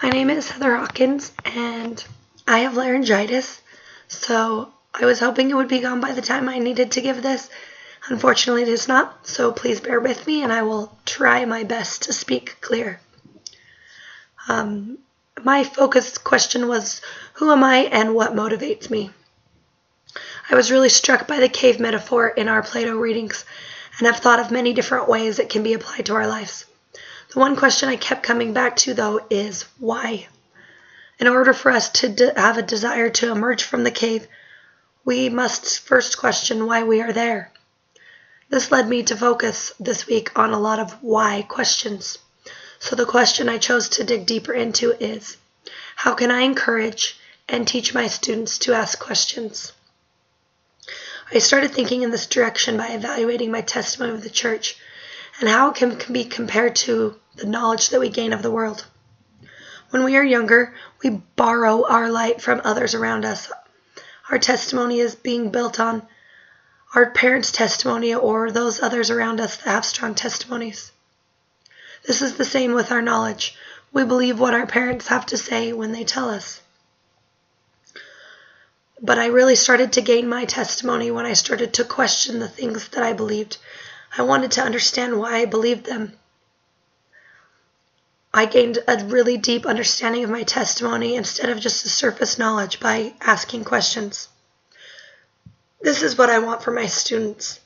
My name is Heather Hawkins, and I have laryngitis, so I was hoping it would be gone by the time I needed to give this. Unfortunately, it is not, so please bear with me, and I will try my best to speak clear. My focus question was, who am I and what motivates me? I was really struck by the cave metaphor in our Plato readings, and have thought of many different ways it can be applied to our lives. The one question I kept coming back to, though, is why? In order for us to have a desire to emerge from the cave, we must first question why we are there. This led me to focus this week on a lot of why questions. So the question I chose to dig deeper into is, how can I encourage and teach my students to ask questions? I started thinking in this direction by evaluating my testimony of the church and how it can be compared to the knowledge that we gain of the world. When we are younger, we borrow our light from others around us. Our testimony is being built on our parents' testimony or those others around us that have strong testimonies. This is the same with our knowledge. We believe what our parents have to say when they tell us. But I really started to gain my testimony when I started to question the things that I believed. I wanted to understand why I believed them. I gained a really deep understanding of my testimony instead of just a surface knowledge by asking questions. This is what I want for my students.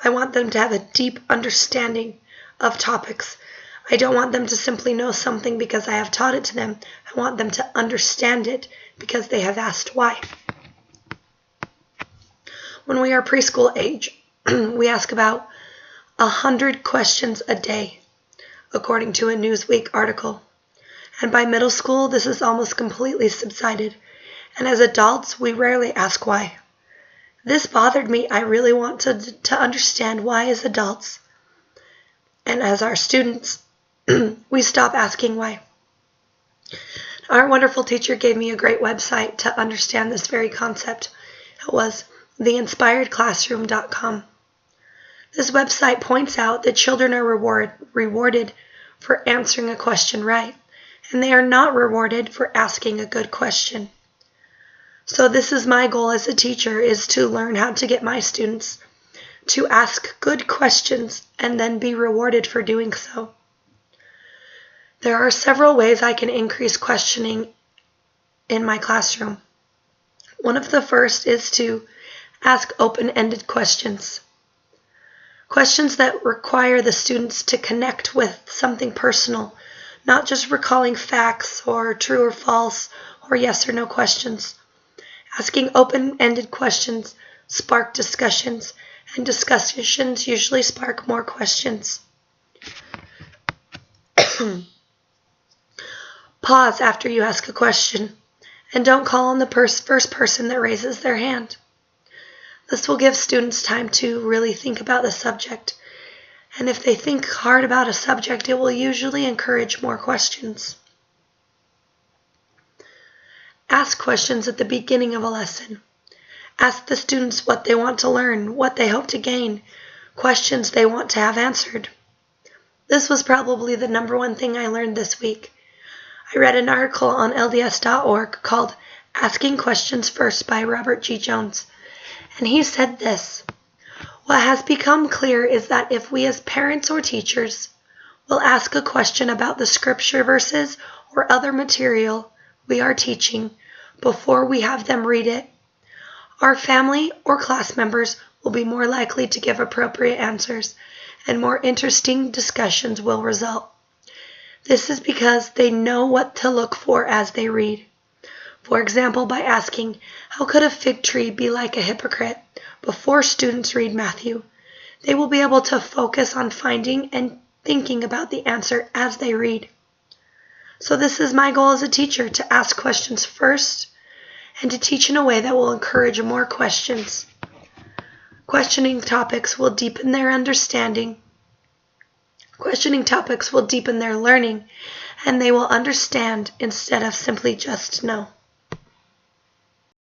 I want them to have a deep understanding of topics. I don't want them to simply know something because I have taught it to them. I want them to understand it because they have asked why. When we are preschool age, we ask about 100 questions a day, according to a Newsweek article. And by middle school, this is almost completely subsided. And as adults, we rarely ask why. This bothered me. I really want to understand why as adults. And as our students, we stop asking why. Our wonderful teacher gave me a great website to understand this very concept. It was theinspiredclassroom.com. This website points out that children are rewarded for answering a question right, and they are not rewarded for asking a good question. So this is my goal as a teacher, is to learn how to get my students to ask good questions and then be rewarded for doing so. There are several ways I can increase questioning in my classroom. One of the first is to ask open-ended questions. Questions that require the students to connect with something personal, not just recalling facts or true or false or yes or no questions. Asking open-ended questions spark discussions, and discussions usually spark more questions. Pause after you ask a question, and don't call on the first person that raises their hand. This will give students time to really think about the subject, and if they think hard about a subject, it will usually encourage more questions. Ask questions at the beginning of a lesson. Ask the students what they want to learn, what they hope to gain, questions they want to have answered. This was probably the number one thing I learned this week. I read an article on LDS.org called Asking Questions First by Robert G. Jones. And he said this: what has become clear is that if we as parents or teachers will ask a question about the scripture verses or other material we are teaching before we have them read it, our family or class members will be more likely to give appropriate answers, and more interesting discussions will result. This is because they know what to look for as they read. For example, by asking, how could a fig tree be like a hypocrite? Before students read Matthew, they will be able to focus on finding and thinking about the answer as they read. So this is my goal as a teacher, to ask questions first and to teach in a way that will encourage more questions. Questioning topics will deepen their understanding. Questioning topics will deepen their learning, and they will understand instead of simply just know.